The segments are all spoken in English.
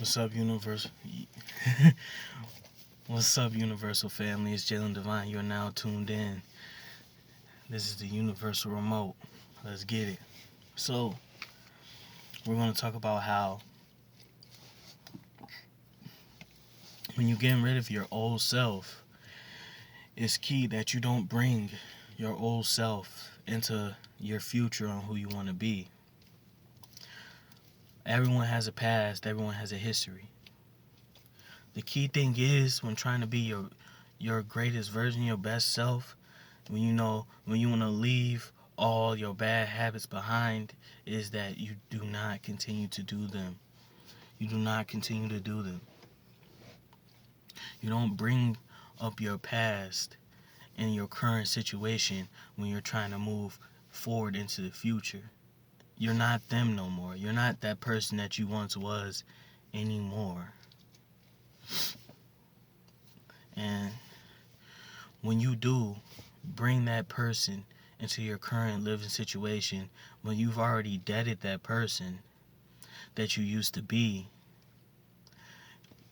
What's up, Universal? What's up, Universal family? It's Jaylon Divine. You're now tuned in. This is the Universal Remote. Let's get it. So, we're going to talk about how when you're getting rid of your old self, it's key that you don't bring your old self into your future on who you want to be. Everyone has a past, everyone has a history. The key thing is when trying to be your greatest version, your best self, when you want to leave all your bad habits behind, is that you do not continue to do them. You do not continue to do them. You don't bring up your past and your current situation when you're trying to move forward into the future. You're not them no more. You're not that person that you once was anymore. And when you do bring that person into your current living situation, when you've already deaded that person that you used to be,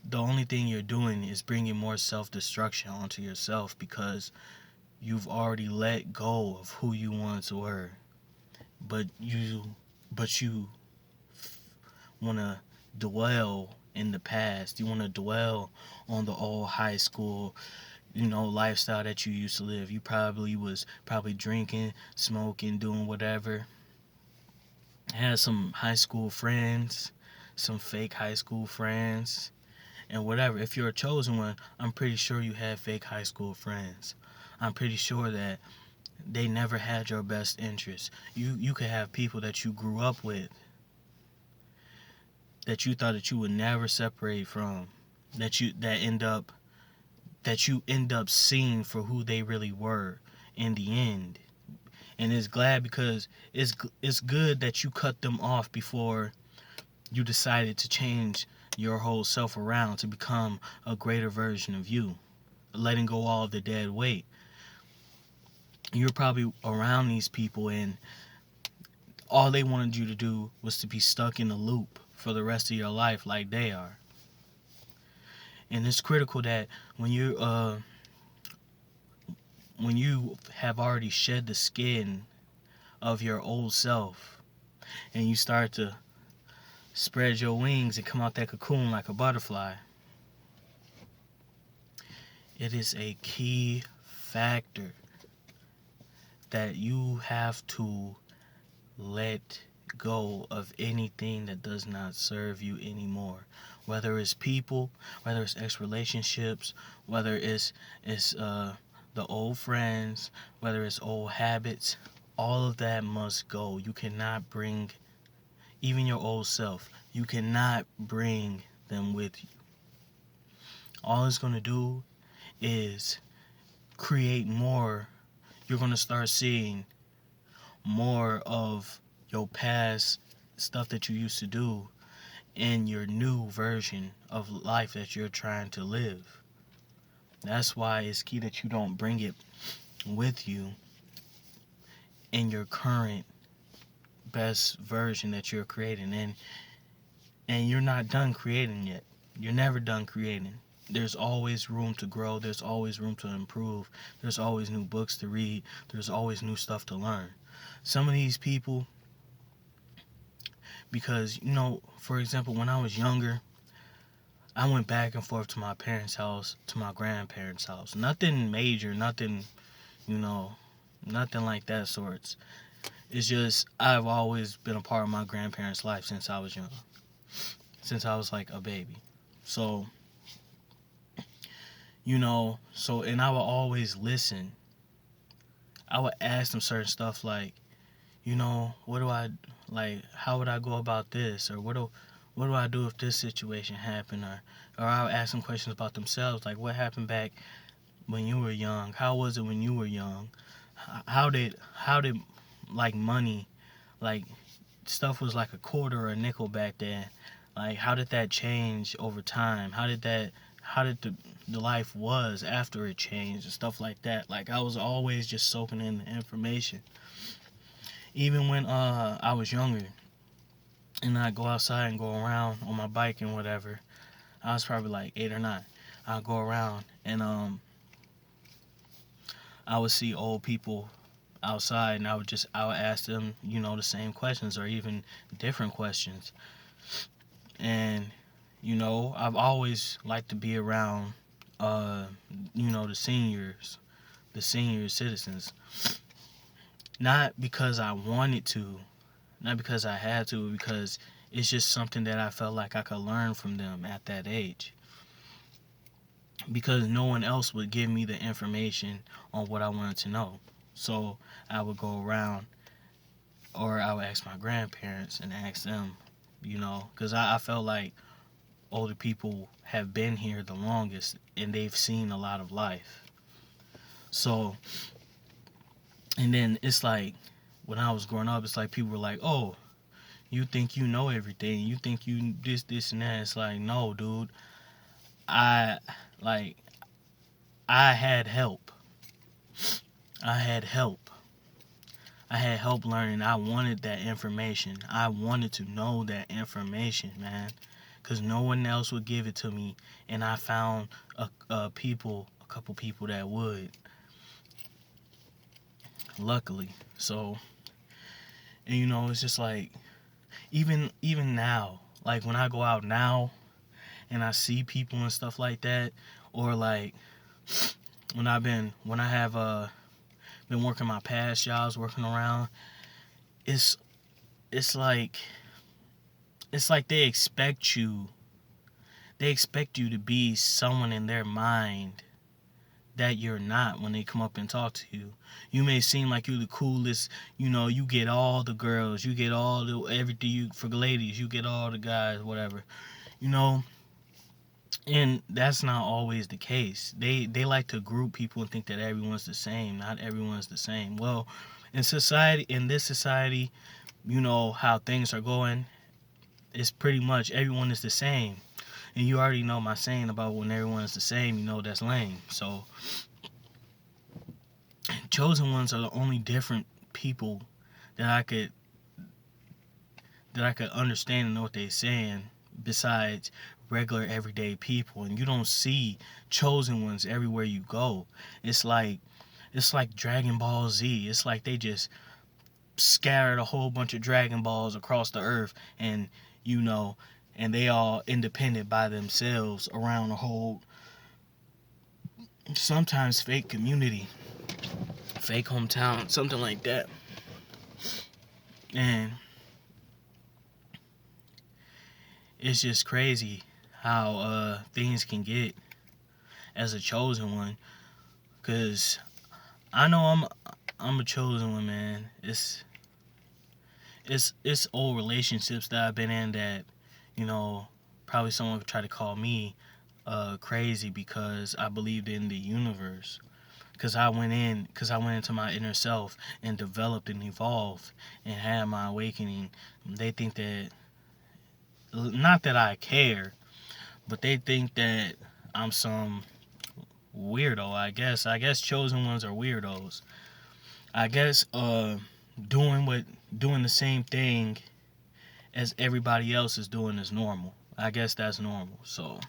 the only thing you're doing is bringing more self-destruction onto yourself because you've already let go of who you once were. But you want to dwell in the past. You want to dwell on the old high school lifestyle that you used to live. You was drinking, smoking, doing whatever. Had some high school friends, some fake high school friends, and whatever. If you're a chosen one, I'm pretty sure you had fake high school friends. I'm pretty sure that they never had your best interest. You could have people that you grew up with that you thought that you would never separate from, that you end up seeing for who they really were in the end. And it's glad because it's good that you cut them off before you decided to change your whole self around to become a greater version of you, letting go all of the dead weight. You're probably around these people and all they wanted you to do was to be stuck in a loop for the rest of your life like they are. And it's critical that when you have already shed the skin of your old self and you start to spread your wings and come out that cocoon like a butterfly, it is a key factor that you have to let go of anything that does not serve you anymore. Whether it's people, whether it's ex-relationships, whether it's the old friends, whether it's old habits, all of that must go. You cannot bring even your old self. You cannot bring them with you. All it's going to do is create more. You're going to start seeing more of your past stuff that you used to do in your new version of life that you're trying to live. That's why it's key that you don't bring it with you in your current best version that you're creating. And you're not done creating yet. You're never done creating. There's always room to grow. There's always room to improve. There's always new books to read. There's always new stuff to learn. Some of these people, because, for example, when I was younger, I went back and forth to my parents' house, to my grandparents' house. Nothing major, nothing like that sorts. It's just I've always been a part of my grandparents' life since I was young. Since I was like a baby. So, and I would always listen. I would ask them certain stuff like, what do I, like, how would I go about this? Or what do I do if this situation happened? Or I would ask them questions about themselves, like what happened back when you were young? How was it when you were young? How did like money, like stuff was like a quarter or a nickel back then. Like how did that change over time? How did the life was after it changed and stuff like that? Like I was always just soaking in the information. Even when I was younger, and I go outside and go around on my bike and whatever. I was probably like 8 or 9. I'll go around and I would see old people outside, and I would ask them, the same questions or even different questions. And I've always liked to be around uh the senior citizens, not because I wanted to, not because I had to, but because it's just something that I felt like I could learn from them at that age, because no one else would give me the information on what I wanted to know. So I would go around, or I would ask my grandparents and ask them, because I felt like older people have been here the longest and they've seen a lot of life. So, and then it's like, when I was growing up, it's like people were like, oh, you think you know everything. You think you this, and that. It's like, no, dude. I, like, I had help. I had help. I had help learning. I wanted that information. I wanted to know that information, man. Because no one else would give it to me. And I found a couple people that would. Luckily. So, and it's just like, even now, like when I go out now and I see people and stuff like that, or like when I have been working my past jobs, working around, it's it's like it's like they expect you to be someone in their mind that you're not when they come up and talk to you. You may seem like you're the coolest, you get all the girls, you get all the everything, you for ladies, you get all the guys, whatever. You know, and that's not always the case. They like to group people and think that everyone's the same. Not everyone's the same. Well, in this society, how things are going, it's pretty much everyone is the same. And you already know my saying about when everyone is the same, that's lame. So chosen ones are the only different people that I could understand and know what they're saying, besides regular everyday people. And you don't see chosen ones everywhere you go. It's like Dragon Ball Z. It's like they just scattered a whole bunch of Dragon Balls across the earth, and you know and they all independent by themselves around a whole, sometimes fake community, fake hometown, something like that. And it's just crazy how things can get as a chosen one, because I know I'm a chosen one, man. It's old relationships that I've been in that, you know, probably someone could try to call me crazy, because I believed in the universe. Because I went into my inner self and developed and evolved and had my awakening. They think that, not that I care, but they think that I'm some weirdo. I guess chosen ones are weirdos. I guess doing the same thing as everybody else is doing is normal. I guess that's normal. So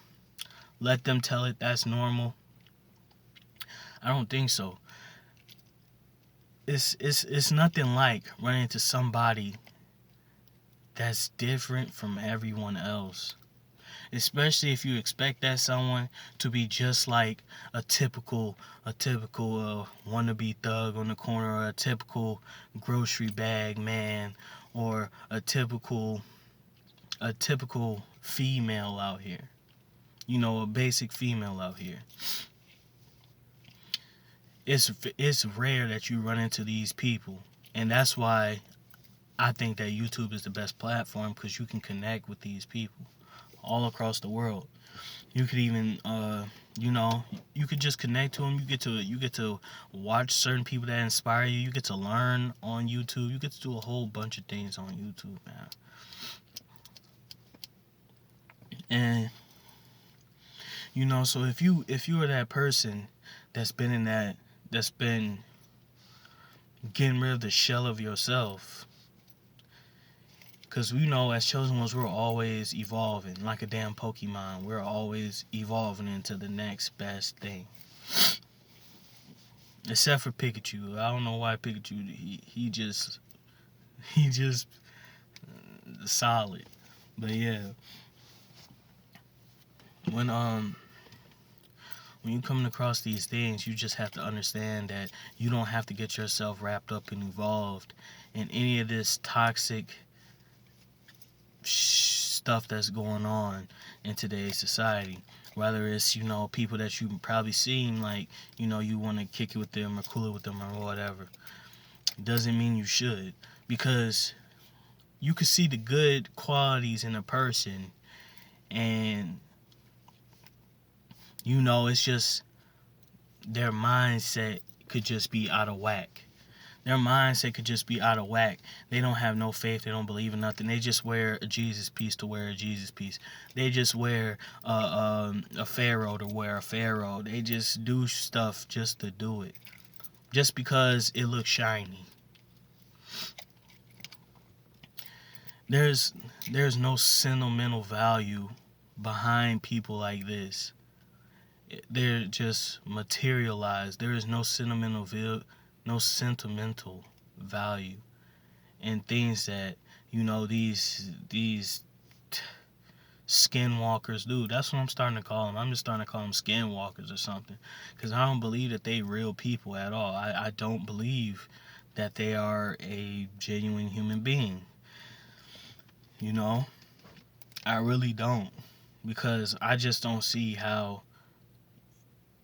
let them tell it that's normal. I don't think so. It's nothing like running into somebody that's different from everyone else. Especially if you expect that someone to be just like a typical wannabe thug on the corner, or a typical grocery bag man, or a typical female out here. A basic female out here. It's rare that you run into these people, and that's why I think that YouTube is the best platform, because you can connect with these people all across the world. You could even you could just connect to them. You get to watch certain people that inspire you. You get to learn on YouTube. You get to do a whole bunch of things on YouTube, man. And so if you are that person that's been getting rid of the shell of yourself, Because we know as chosen ones, we're always evolving like a damn Pokemon. We're always evolving into the next best thing. Except for Pikachu. I don't know why Pikachu, he just solid. But yeah. When you coming across these things, you just have to understand that you don't have to get yourself wrapped up and involved in any of this toxic stuff that's going on in today's society. Whether it's, people that you probably seen like, you want to kick it with them or cool it with them or whatever. Doesn't mean you should. Because you can see the good qualities in a person, and it's just their mindset could just be out of whack. Their mindset could just be out of whack. They don't have no faith. They don't believe in nothing. They just wear a Jesus piece to wear a Jesus piece. They just wear a pharaoh to wear a pharaoh. They just do stuff just to do it. Just because it looks shiny. There's no sentimental value behind people like this. They're just materialized. There is no sentimental value in things that these skinwalkers do. That's what I'm starting to call them. I'm just starting to call them skinwalkers or something, because I don't believe that they real people at all. I don't believe that they are a genuine human being. I really don't, because I just don't see how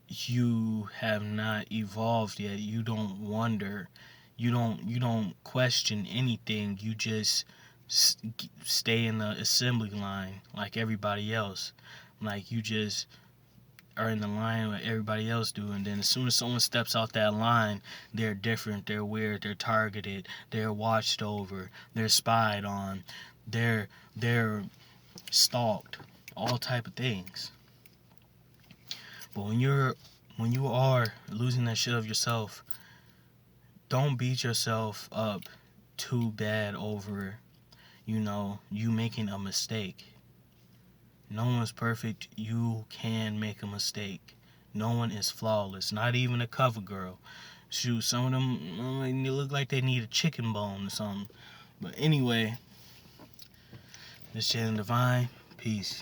you have not evolved yet. You don't wonder. You don't question anything. You just stay in the assembly line like everybody else. Like you just are in the line with everybody else do, and then as soon as someone steps out that line, they're different, they're weird, they're targeted, they're watched over, they're spied on, they're stalked, all type of things. But when you are losing that shit of yourself, don't beat yourself up too bad over, you making a mistake. No one's perfect. You can make a mistake. No one is flawless. Not even a cover girl. Shoot, some of them, they look like they need a chicken bone or something. But anyway, this is Jaylon Divine. Peace.